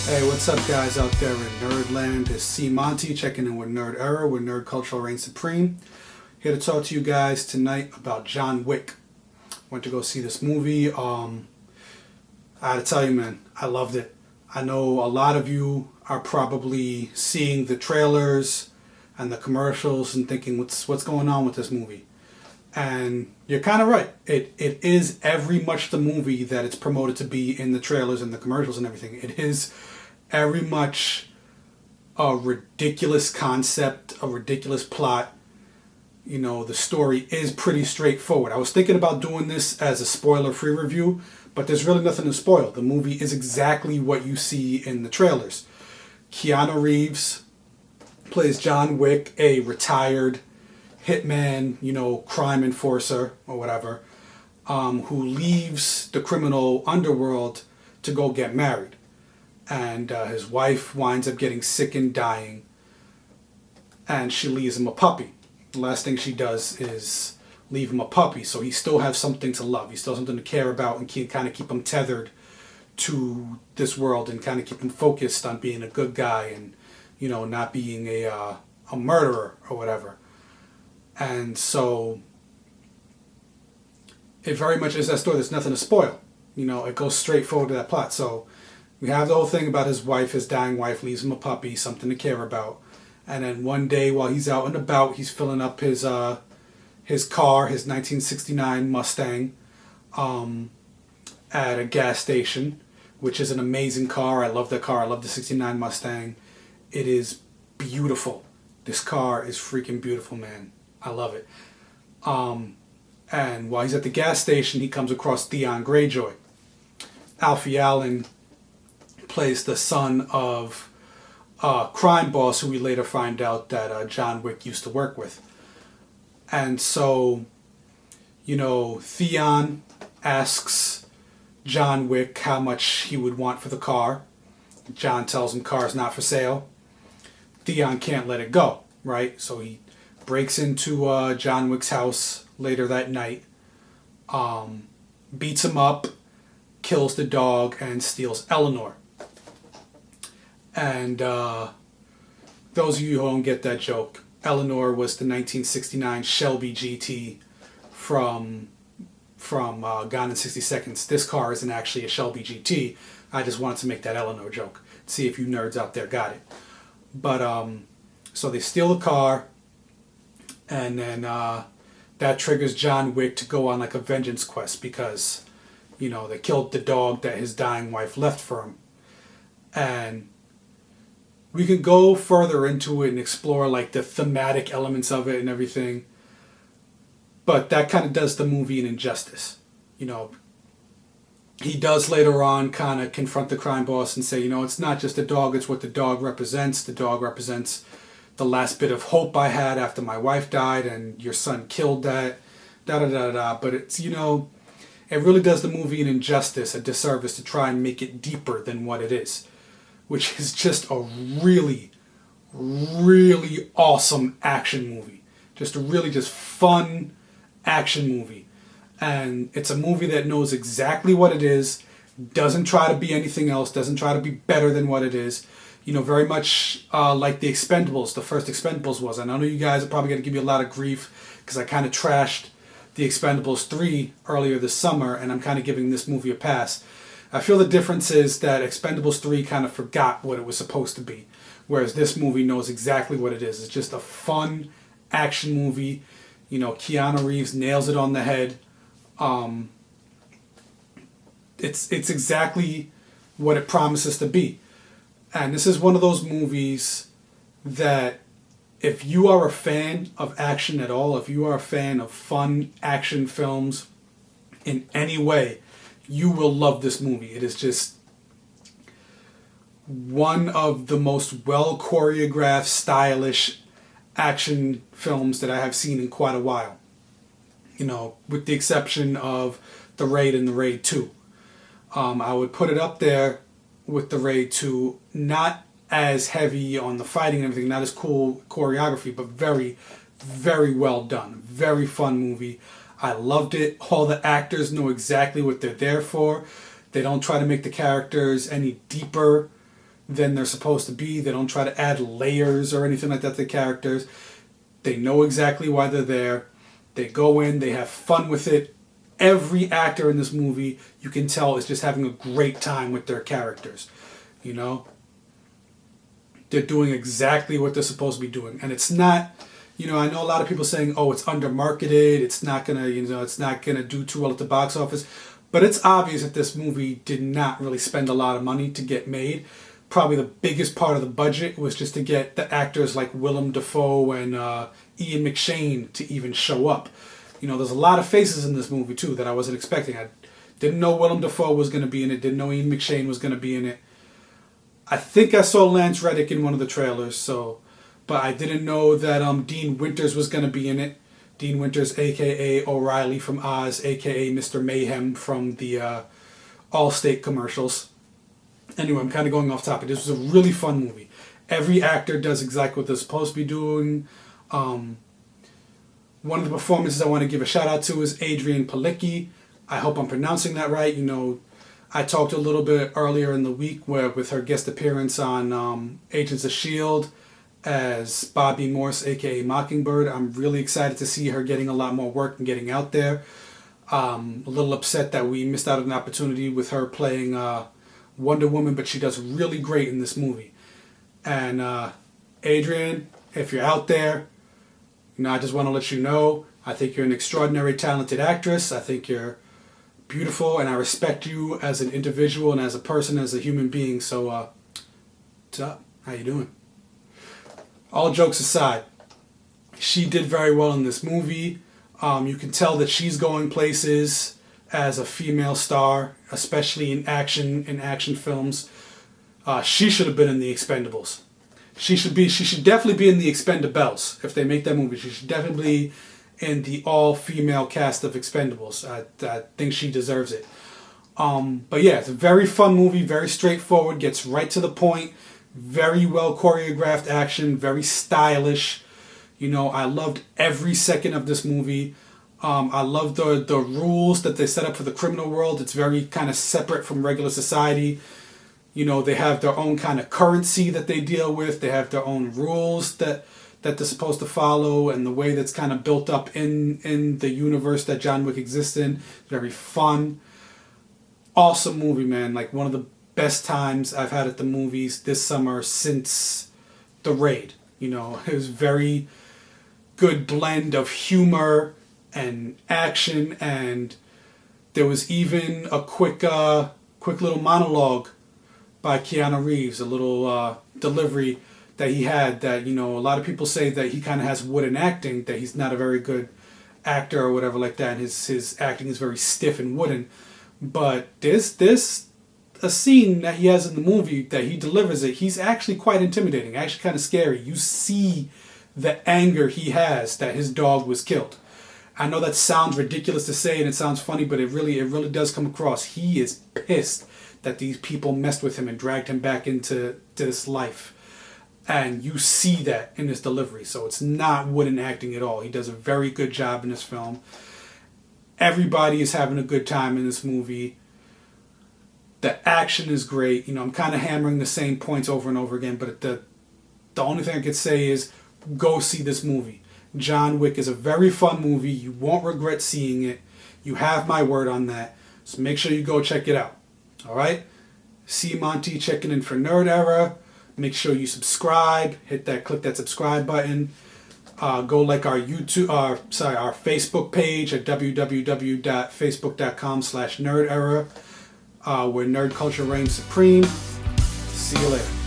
Hey, what's up, guys out there in Nerdland? It's C Monty checking in with Nerd Era, where nerd culture reigns supreme. Here to talk to you guys tonight about John Wick. Went to go see this movie. I gotta tell you, man, I loved it. I know a lot of you are probably seeing the trailers and the commercials and thinking, what's going on with this movie? And you're kind of right. It is every much the movie that it's promoted to be in the trailers and the commercials and everything. It is every much a ridiculous concept, a ridiculous plot. You know, the story is pretty straightforward. I was thinking about doing this as a spoiler-free review, but there's really nothing to spoil. The movie is exactly what you see in the trailers. Keanu Reeves plays John Wick, a retired hitman, crime enforcer or whatever, who leaves the criminal underworld to go get married. And his wife winds up getting sick and dying, and she leaves him a puppy. The last thing she does is leave him a puppy, so he still has something to love. He still has something to care about and kind of keep him tethered to this world and kind of keep him focused on being a good guy and, not being a murderer or whatever. And so it very much is that story. There's nothing to spoil. It goes straight forward to that plot. So we have the whole thing about his wife, his dying wife, leaves him a puppy, something to care about. And then one day while he's out and about, he's filling up his car, his 1969 Mustang, at a gas station, which is an amazing car. I love that car. I love the 69 Mustang. It is beautiful. This car is freaking beautiful, man. I love it. And while he's at the gas station, he comes across Theon Greyjoy. Alfie Allen plays the son of a crime boss who we later find out that John Wick used to work with. And so, Theon asks John Wick how much he would want for the car. John tells him car's not for sale. Theon can't let it go, right? So he breaks into John Wick's house later that night, beats him up, kills the dog, and steals Eleanor. And those of you who don't get that joke, Eleanor was the 1969 Shelby GT from Gone in 60 Seconds. This car isn't actually a Shelby GT. I just wanted to make that Eleanor joke. See if you nerds out there got it. But so they steal the car, and then that triggers John Wick to go on like a vengeance quest because, they killed the dog that his dying wife left for him. And we can go further into it and explore like the thematic elements of it and everything. But that kind of does the movie an injustice. He does later on kind of confront the crime boss and say, it's not just the dog, it's what the dog represents. The dog represents the last bit of hope I had after my wife died, and your son killed that, da-da-da-da. But it's, it really does the movie an injustice, a disservice to try and make it deeper than what it is, which is just a really, really awesome action movie. Just a really just fun action movie. And it's a movie that knows exactly what it is, doesn't try to be anything else, doesn't try to be better than what it is. Very much like the Expendables, the first Expendables was. And I know you guys are probably going to give me a lot of grief because I kind of trashed the Expendables 3 earlier this summer, and I'm kind of giving this movie a pass. I feel the difference is that Expendables 3 kind of forgot what it was supposed to be, whereas this movie knows exactly what it is. It's just a fun action movie. Keanu Reeves nails it on the head. It's exactly what it promises to be. And this is one of those movies that if you are a fan of action at all, if you are a fan of fun action films in any way, you will love this movie. It is just one of the most well choreographed, stylish action films that I have seen in quite a while. With the exception of The Raid and The Raid 2. I would put it up there with The Raid 2, not as heavy on the fighting and everything, not as cool choreography, but very, very well done. Very fun movie. I loved it. All the actors know exactly what they're there for. They don't try to make the characters any deeper than they're supposed to be. They don't try to add layers or anything like that to the characters. They know exactly why they're there. They go in, they have fun with it. Every actor in this movie, you can tell, is just having a great time with their characters. You know? They're doing exactly what they're supposed to be doing. And it's not, you know, I know a lot of people saying, oh, it's undermarketed, it's not gonna, you know, it's not gonna do too well at the box office. But it's obvious that this movie did not really spend a lot of money to get made. Probably the biggest part of the budget was just to get the actors like Willem Dafoe and Ian McShane to even show up. You know, there's a lot of faces in this movie, too, that I wasn't expecting. I didn't know Willem Dafoe was going to be in it. Didn't know Ian McShane was going to be in it. I think I saw Lance Reddick in one of the trailers, but I didn't know that Dean Winters was going to be in it. Dean Winters, a.k.a. O'Reilly from Oz, a.k.a. Mr. Mayhem from the Allstate commercials. Anyway, I'm kind of going off topic. This was a really fun movie. Every actor does exactly what they're supposed to be doing. One of the performances I want to give a shout out to is Adrian Palicki. I hope I'm pronouncing that right. You know, I talked a little bit earlier in the week with her guest appearance on Agents of S.H.I.E.L.D. as Bobby Morse, a.k.a. Mockingbird. I'm really excited to see her getting a lot more work and getting out there. A little upset that we missed out on an opportunity with her playing Wonder Woman, but she does really great in this movie. And Adrian, if you're out there, you know, I just want to let you know, I think you're an extraordinary, talented actress. I think you're beautiful, and I respect you as an individual and as a person, as a human being. So, what's up? How you doing? All jokes aside, she did very well in this movie. You can tell that she's going places as a female star, especially in action films. She should have been in The Expendables. She should definitely be in The Expendables. If they make that movie, she should definitely be in the all-female cast of Expendables. I think she deserves it. But yeah, it's a very fun movie, very straightforward, gets right to the point, very well choreographed action, very stylish. You know, I loved every second of this movie. I love the rules that they set up for the criminal world. It's very kind of separate from regular society. You know, they have their own kind of currency that they deal with. They have their own rules that they're supposed to follow, and the way that's kind of built up in the universe that John Wick exists in. Very fun. Awesome movie, man. Like one of the best times I've had at the movies this summer since The Raid. You know, it was very good blend of humor and action, and there was even a quick little monologue by Keanu Reeves, a little delivery that he had that, you know, a lot of people say that he kind of has wooden acting, that he's not a very good actor or whatever like that, and his acting is very stiff and wooden. But there's a scene that he has in the movie that he delivers it. He's actually quite intimidating, actually kind of scary. You see the anger he has that his dog was killed. I know that sounds ridiculous to say and it sounds funny, but it really does come across. He is pissed that these people messed with him and dragged him back into this life. And you see that in his delivery. So it's not wooden acting at all. He does a very good job in this film. Everybody is having a good time in this movie. The action is great. You know, I'm kind of hammering the same points over and over again, but the only thing I could say is go see this movie. John Wick is a very fun movie. You won't regret seeing it. You have my word on that. So make sure you go check it out. All right? See Monty checking in for Nerd Era. Make sure you subscribe. Click that subscribe button. Go like our Facebook page at www.facebook.com/nerdera, where nerd culture reigns supreme. See you later.